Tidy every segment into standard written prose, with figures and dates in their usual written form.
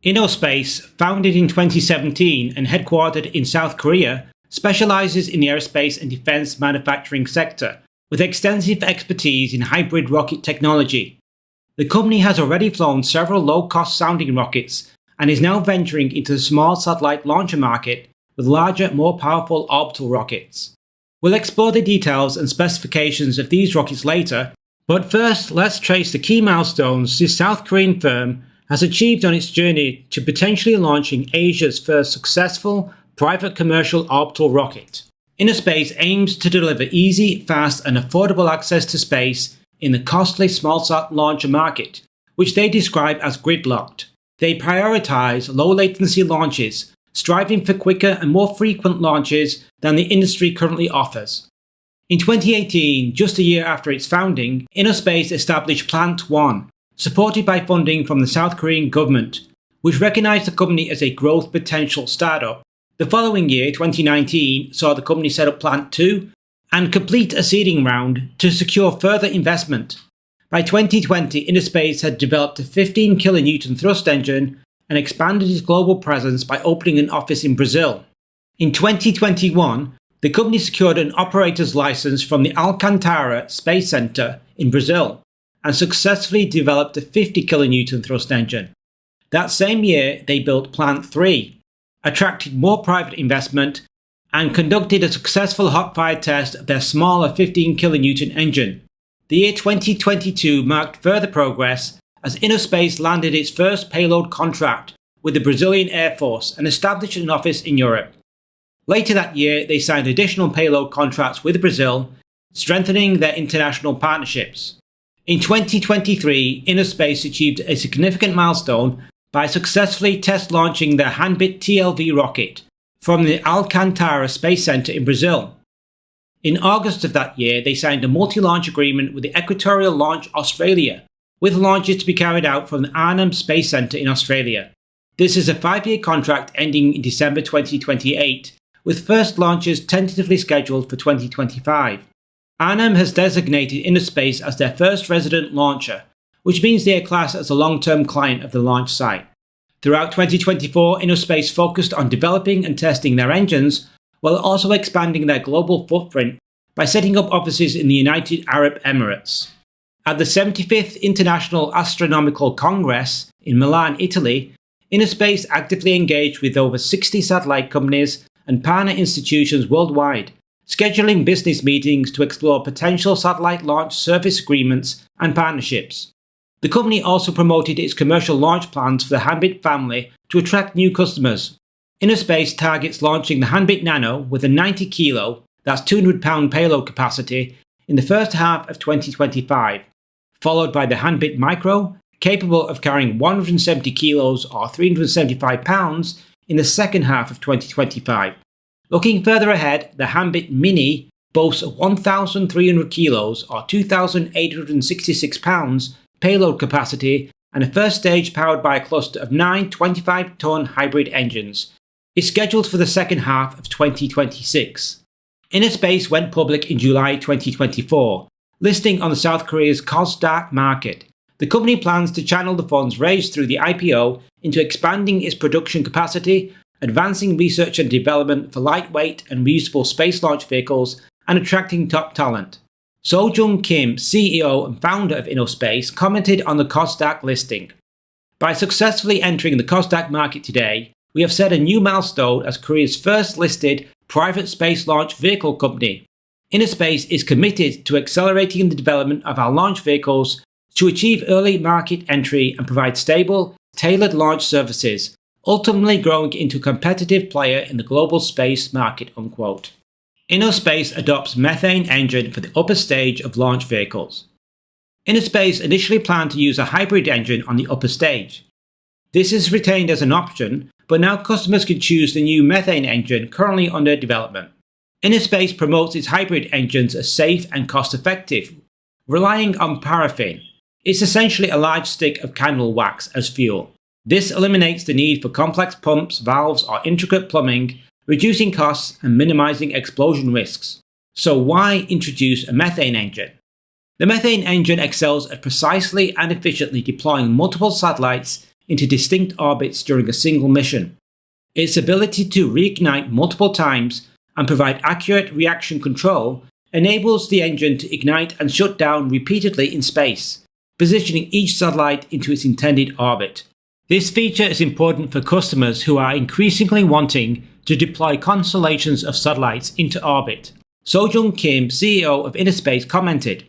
InnoSpace, founded in 2017 and headquartered in South Korea, specializes in the aerospace and defense manufacturing sector, with extensive expertise in hybrid rocket technology. The company has already flown several low-cost sounding rockets and is now venturing into the small satellite launcher market with larger, more powerful orbital rockets. We'll explore the details and specifications of these rockets later, but first let's trace the key milestones this South Korean firm has achieved on its journey to potentially launching Asia's first successful private commercial orbital rocket. InnoSpace aims to deliver easy, fast and affordable access to space in the costly smallsat launcher market, which they describe as gridlocked. They prioritize low-latency launches, striving for quicker and more frequent launches than the industry currently offers. In 2018, just a year after its founding, InnoSpace established Plant 1, supported by funding from the South Korean government, which recognized the company as a growth potential startup. The following year, 2019, saw the company set up Plant 2 and complete a seeding round to secure further investment. By 2020, InnoSpace had developed a 15 kN thrust engine and expanded its global presence by opening an office in Brazil. In 2021, the company secured an operator's license from the Alcantara Space Center in Brazil and successfully developed a 50 kN thrust engine. That same year, they built Plant 3, attracted more private investment, and conducted a successful hot-fire test of their smaller 15 kN engine. The year 2022 marked further progress as InnoSpace landed its first payload contract with the Brazilian Air Force and established an office in Europe. Later that year, they signed additional payload contracts with Brazil, strengthening their international partnerships. In 2023, InnoSpace achieved a significant milestone by successfully test launching their hand-built TLV rocket from the Alcantara Space Center in Brazil. In August of that year, they signed a multi-launch agreement with the Equatorial Launch Australia, with launches to be carried out from the Arnhem Space Center in Australia. This is a 5-year contract ending in December 2028, with first launches tentatively scheduled for 2025. Arnhem has designated InnoSpace as their first resident launcher, which means they are classed as a long-term client of the launch site. Throughout 2024, InnoSpace focused on developing and testing their engines, while also expanding their global footprint by setting up offices in the United Arab Emirates. At the 75th International Astronomical Congress in Milan, Italy, InnoSpace actively engaged with over 60 satellite companies and partner institutions worldwide, scheduling business meetings to explore potential satellite launch service agreements and partnerships. The company also promoted its commercial launch plans for the Handbit family to attract new customers. InnoSpace targets launching the Handbit Nano with a 90 kilo, that's 200 pound payload capacity, in the first half of 2025, followed by the Handbit Micro, capable of carrying 170 kilos or 375 pounds in the second half of 2025. Looking further ahead, the Handbit Mini boasts a 1,300 kilos or 2,866 pounds payload capacity and a first stage powered by a cluster of 9 25-ton hybrid engines. It's scheduled for the second half of 2026. InnoSpace went public in July 2024, listing on the South Korea's KOSDAQ market. The company plans to channel the funds raised through the IPO into expanding its production capacity, advancing research and development for lightweight and reusable space launch vehicles, and attracting top talent. So-Jung Kim, CEO and founder of InnoSpace, commented on the KOSDAQ listing. By successfully entering the KOSDAQ market today, we have set a new milestone as Korea's first listed private space launch vehicle company. InnoSpace is committed to accelerating the development of our launch vehicles to achieve early market entry and provide stable, tailored launch services, ultimately growing into a competitive player in the global space market, unquote. InnoSpace adopts methane engine for the upper stage of launch vehicles. InnoSpace initially planned to use a hybrid engine on the upper stage. This is retained as an option, but now customers can choose the new methane engine currently under development. InnoSpace promotes its hybrid engines as safe and cost-effective, relying on paraffin. It's essentially a large stick of candle wax as fuel. This eliminates the need for complex pumps, valves, or intricate plumbing, reducing costs and minimizing explosion risks. So why introduce a methane engine? The methane engine excels at precisely and efficiently deploying multiple satellites into distinct orbits during a single mission. Its ability to reignite multiple times and provide accurate reaction control enables the engine to ignite and shut down repeatedly in space, positioning each satellite into its intended orbit. This feature is important for customers who are increasingly wanting to deploy constellations of satellites into orbit. Sojung Kim, CEO of Innerspace, commented,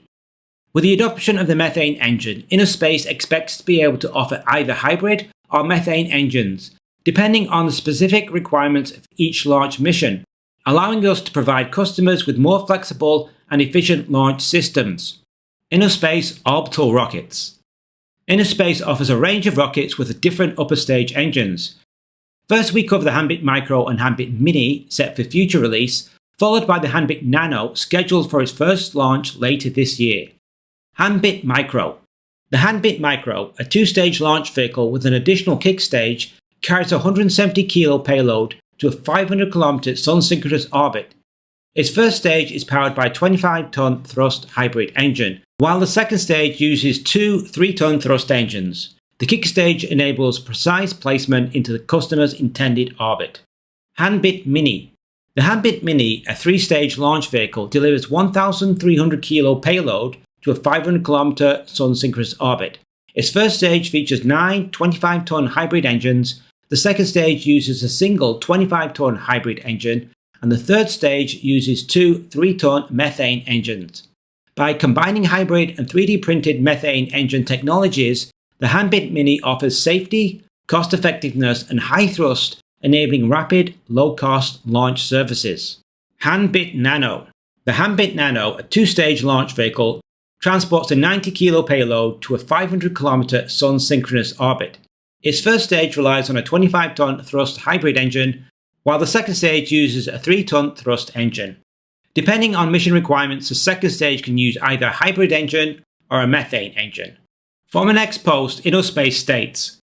"With the adoption of the methane engine, Innerspace expects to be able to offer either hybrid or methane engines, depending on the specific requirements of each launch mission, allowing us to provide customers with more flexible and efficient launch systems." Innerspace Orbital Rockets. Innerspace offers a range of rockets with different upper stage engines. First, we cover the Handbit Micro and Handbit Mini, set for future release, followed by the Handbit Nano, scheduled for its first launch later this year. Handbit Micro. The Handbit Micro, a two-stage launch vehicle with an additional kick stage, carries a 170 kilo payload to a 500 km sun-synchronous orbit. Its first stage is powered by a 25-ton thrust hybrid engine, while the second stage uses two 3-ton thrust engines. The kick stage enables precise placement into the customer's intended orbit. Handbit Mini. The Handbit Mini, a 3-stage launch vehicle, delivers 1,300 kilo payload to a 500 km sun-synchronous orbit. Its first stage features 9 25-ton hybrid engines. The second stage uses a single 25-ton hybrid engine, and the third stage uses two 3-ton methane engines. By combining hybrid and 3D printed methane engine technologies, the Handbit Mini offers safety, cost-effectiveness, and high thrust, enabling rapid, low-cost launch services. Handbit Nano. The Handbit Nano, a 2-stage launch vehicle, transports a 90 kilo payload to a 500 km sun-synchronous orbit. Its first stage relies on a 25-ton thrust hybrid engine, while the second stage uses a 3-ton thrust engine. Depending on mission requirements, the second stage can use either a hybrid engine or a methane engine. From an ex-post, Innerspace states,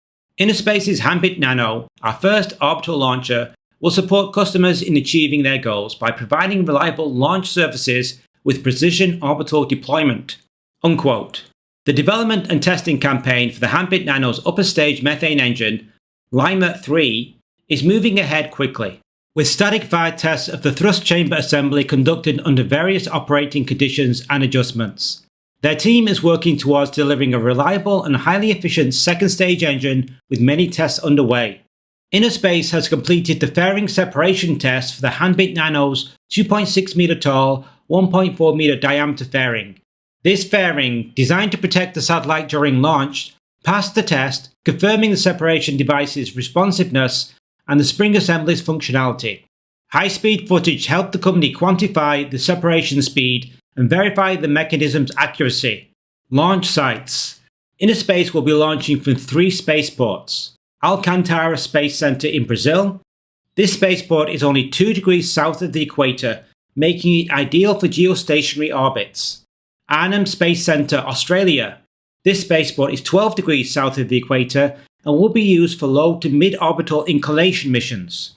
"Innerspace's Handbit Nano, our first orbital launcher, will support customers in achieving their goals by providing reliable launch services with precision orbital deployment." Unquote. The development and testing campaign for the Handbit Nano's upper stage methane engine, Lima 3, is moving ahead quickly, with static fire tests of the thrust chamber assembly conducted under various operating conditions and adjustments. Their team is working towards delivering a reliable and highly efficient second stage engine with many tests underway. Innerspace has completed the fairing separation test for the Handbit Nano's 2.6 meter tall, 1.4 meter diameter fairing. This fairing, designed to protect the satellite during launch, passed the test, confirming the separation device's responsiveness and the spring assembly's functionality. High-speed footage helped the company quantify the separation speed and verify the mechanism's accuracy. Launch sites. Innerspace will be launching from 3 spaceports. Alcantara Space Center in Brazil. This spaceport is only 2 degrees south of the equator, making it ideal for geostationary orbits. Arnhem Space Center, Australia. This spaceport is 12 degrees south of the equator and will be used for low to mid-orbital inclination missions.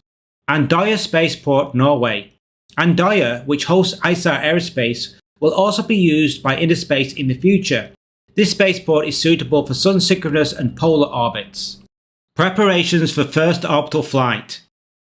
Andøya Spaceport, Norway. Andøya, which hosts ISAR Aerospace, will also be used by Innerspace in the future. This spaceport is suitable for sun-synchronous and polar orbits. Preparations for first orbital flight.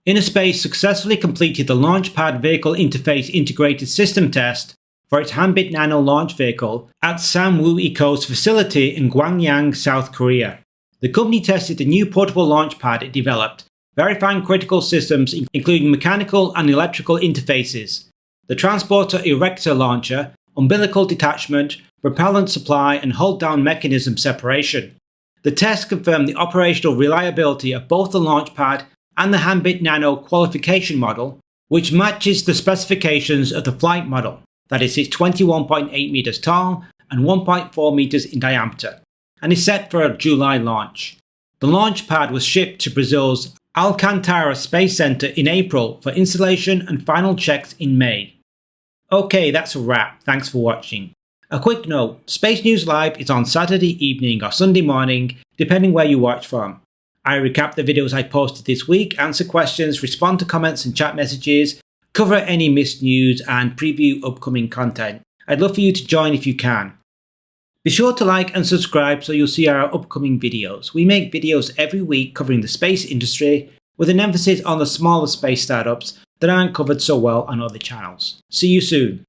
Innerspace successfully completed the Launchpad Vehicle Interface Integrated System test for its Handbit Nano launch vehicle at Samwoo Eco's facility in Gwangyang, South Korea. The company tested the new portable launch pad it developed, verifying critical systems including mechanical and electrical interfaces, the transporter erector launcher, umbilical detachment, propellant supply and hold-down mechanism separation. The test confirmed the operational reliability of both the launch pad and the Handbit Nano qualification model, which matches the specifications of the flight model, that is, it's 21.8 meters tall and 1.4 meters in diameter, and is set for a July launch. The launch pad was shipped to Brazil's Alcantara Space Center in April for installation and final checks in May. Okay, that's a wrap. Thanks for watching. A quick note, Space News Live is on Saturday evening or Sunday morning, depending where you watch from. I recap the videos I posted this week, answer questions, respond to comments and chat messages, cover any missed news and preview upcoming content. I'd love for you to join if you can. Be sure to like and subscribe so you'll see our upcoming videos. We make videos every week covering the space industry, with an emphasis on the smaller space startups that aren't covered so well on other channels. See you soon.